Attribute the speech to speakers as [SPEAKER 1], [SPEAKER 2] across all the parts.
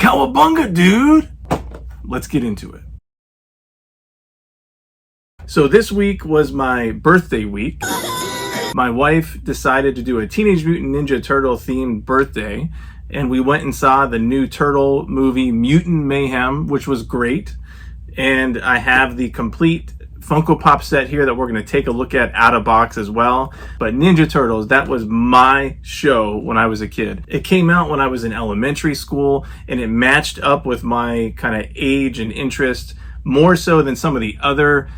[SPEAKER 1] Cowabunga, dude! Let's get into it. So this week was my birthday week. My wife decided to do a Teenage Mutant Ninja Turtle themed birthday, and we went and saw the new turtle movie Mutant Mayhem, which was great. And I have the complete Funko Pop set here that we're going to take a look at out of box as well. But Ninja Turtles, that was my show when I was a kid. It came out when I was in elementary school, and it matched up with my kind of age and interest more so than some of the other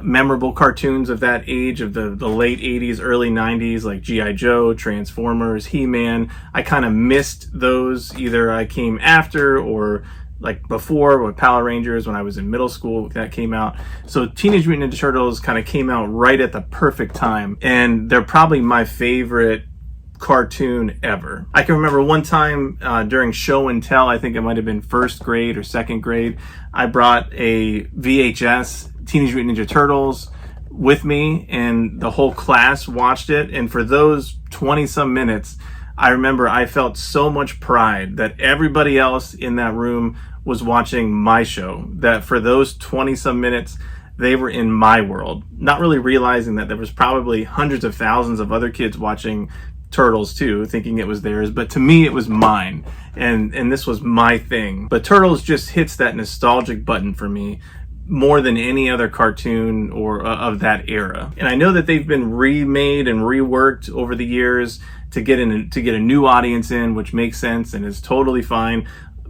[SPEAKER 1] memorable cartoons of that age, of the late 80s, early 90s, like G.I. Joe, Transformers, He-Man. I kind of missed those. Either I came after or like before with Power Rangers when I was in middle school that came out. So Teenage Mutant Ninja Turtles kind of came out right at the perfect time, and they're probably my favorite cartoon ever. I can remember one time during show and tell, I think it might have been first grade or second grade, I brought a VHS Teenage Mutant Ninja Turtles with me, and the whole class watched it. And for those 20 some minutes, I remember I felt so much pride that everybody else in that room was watching my show, that for those 20 some minutes they were in my world, not really realizing that there was probably hundreds of thousands of other kids watching Turtles too, thinking it was theirs, but to me it was mine, and this was my thing. But Turtles just hits that nostalgic button for me more than any other cartoon or of that era. And I know that they've been remade and reworked over the years to get a new audience in, which makes sense and is totally fine.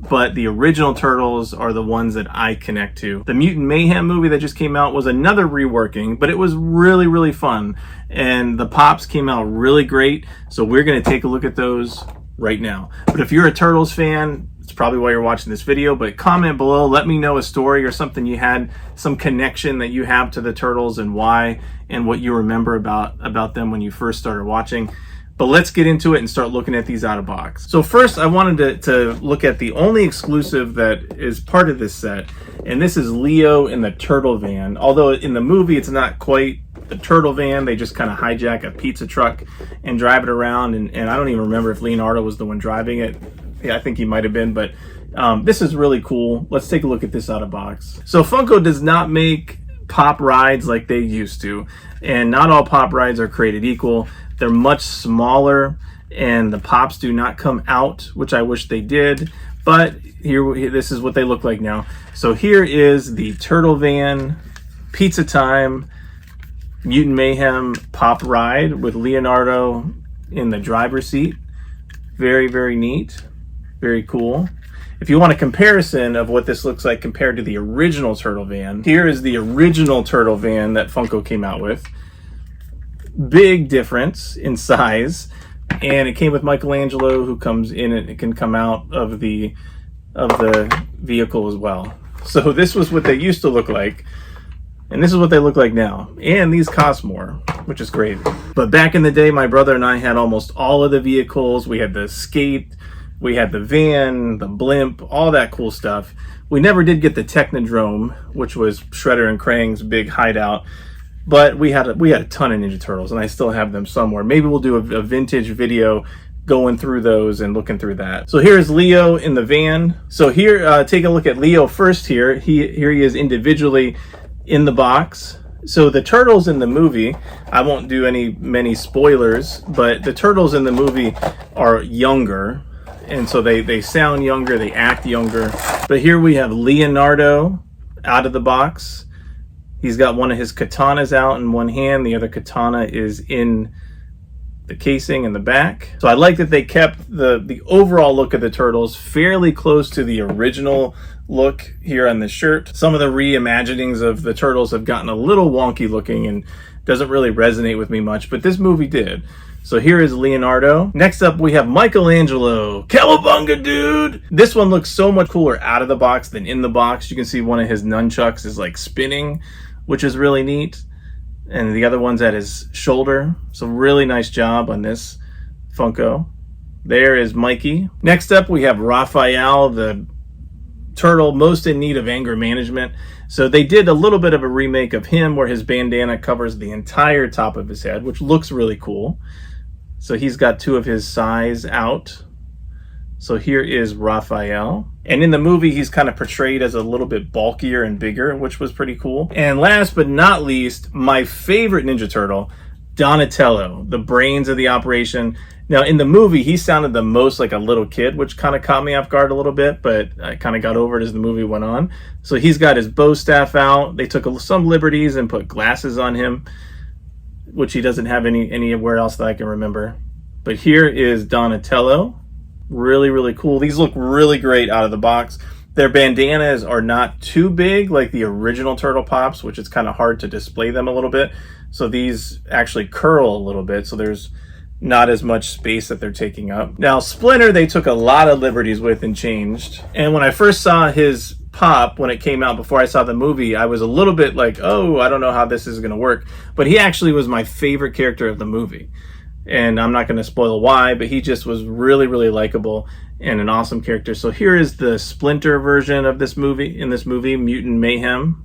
[SPEAKER 1] But the original Turtles are the ones that I connect to. The Mutant Mayhem movie that just came out was another reworking, but it was really, really fun. And the Pops came out really great. So we're going to take a look at those right now. But if you're a Turtles fan, it's probably why you're watching this video, but comment below, let me know a story or something you had, some connection that you have to the Turtles and why, and what you remember about them when you first started watching. But let's get into it and start looking at these out of box. So first I wanted to look at the only exclusive that is part of this set, and this is Leo in the Turtle Van. Although in the movie it's not quite the Turtle Van, they just kind of hijack a pizza truck and drive it around, and I don't even remember if Leonardo was the one driving it. Yeah, I think he might have been, but this is really cool. Let's take a look at this out of box. So Funko does not make pop rides like they used to, and not all pop rides are created equal. They're much smaller, and the Pops do not come out, which I wish they did, but here, this is what they look like now. So here is the Turtle Van Pizza Time Mutant Mayhem Pop Ride with Leonardo in the driver's seat. Very, very neat. Very cool. If you want a comparison of what this looks like compared to the original Turtle Van, here is the original Turtle Van that Funko came out with. Big difference in size, and it came with Michelangelo, who comes in and it can come out of the vehicle as well. So this was what they used to look like, and this is what they look like now. And these cost more, which is great. But back in the day, my brother and I had almost all of the vehicles. We had the skate, we had the van, the blimp, all that cool stuff. We never did get the Technodrome, which was Shredder and Krang's big hideout. But we had a ton of Ninja Turtles, and I still have them somewhere. Maybe we'll do a vintage video going through those and looking through that. So here's Leo in the van. So here, take a look at Leo first here. Here he is individually in the box. So the Turtles in the movie, I won't do many spoilers, but the Turtles in the movie are younger. And so they sound younger, they act younger. But here we have Leonardo out of the box. He's got one of his katanas out in one hand. The other katana is in the casing in the back. So I like that they kept the overall look of the Turtles fairly close to the original look here on the shirt. Some of the reimaginings of the Turtles have gotten a little wonky looking and doesn't really resonate with me much, but this movie did. So here is Leonardo. Next up, we have Michelangelo. Cowabunga, dude! This one looks so much cooler out of the box than in the box. You can see one of his nunchucks is like spinning, which is really neat. And the other one's at his shoulder. So really nice job on this Funko. There is Mikey. Next up, we have Raphael, the turtle most in need of anger management. So they did a little bit of a remake of him where his bandana covers the entire top of his head, which looks really cool. So he's got two of his sais out. So here is Raphael. And in the movie, he's kind of portrayed as a little bit bulkier and bigger, which was pretty cool. And last but not least, my favorite Ninja Turtle, Donatello, the brains of the operation. Now, in the movie, he sounded the most like a little kid, which kind of caught me off guard a little bit, but I kind of got over it as the movie went on. So he's got his bow staff out. They took some liberties and put glasses on him, which he doesn't have anywhere else that I can remember. But here is Donatello. Really, really cool. These look really great out of the box. Their bandanas are not too big like the original Turtle Pops, which is kind of hard to display them a little bit. So these actually curl a little bit, so there's not as much space that they're taking up. Now, Splinter, they took a lot of liberties with and changed. And when I first saw his pop, when it came out before I saw the movie, I was a little bit like, oh, I don't know how this is going to work. But he actually was my favorite character of the movie. And I'm not going to spoil why, but he just was really, really likable and an awesome character. So here is the Splinter version of this movie, Mutant Mayhem.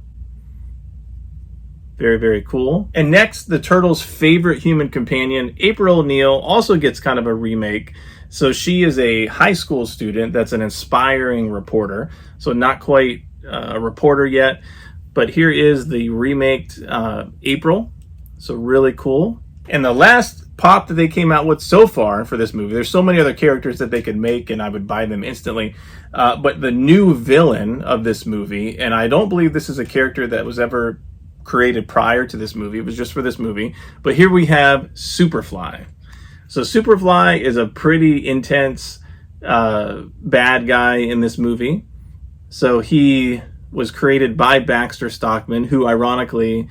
[SPEAKER 1] Very, very cool. And next, the Turtles' favorite human companion, April O'Neil, also gets kind of a remake. So she is a high school student that's an inspiring reporter. So not quite a reporter yet, but here is the remaked April. So really cool. And the last pop that they came out with so far for this movie, there's so many other characters that they could make and I would buy them instantly, but the new villain of this movie, and I don't believe this is a character that was ever created prior to this movie, it was just for this movie, but here we have Superfly. So Superfly is a pretty intense bad guy in this movie. So he was created by Baxter Stockman, who ironically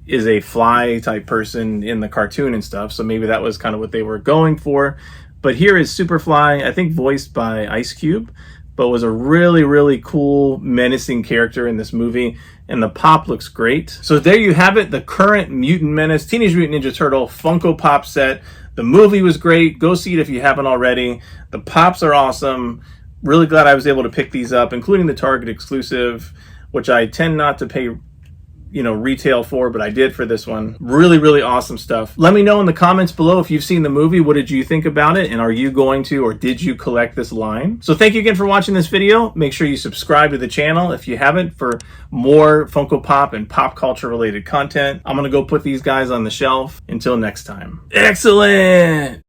[SPEAKER 1] is a fly type person in the cartoon and stuff, so maybe that was kind of what they were going for. But here is Superfly, I think voiced by Ice Cube, but was a really, really cool, menacing character in this movie, and the pop looks great. So there you have it, the current Mutant Menace Teenage Mutant Ninja Turtle Funko Pop set. The movie was great. Go see it if you haven't already. The pops are awesome. Really glad I was able to pick these up, including the Target exclusive, which I tend not to pay retail for, but I did for this one. Really, really awesome stuff. Let me know in the comments below if you've seen the movie. What did you think about it? And are you going to, or did you collect this line? So thank you again for watching this video. Make sure you subscribe to the channel if you haven't for more Funko Pop and pop culture related content. I'm going to go put these guys on the shelf. Until next time. Excellent!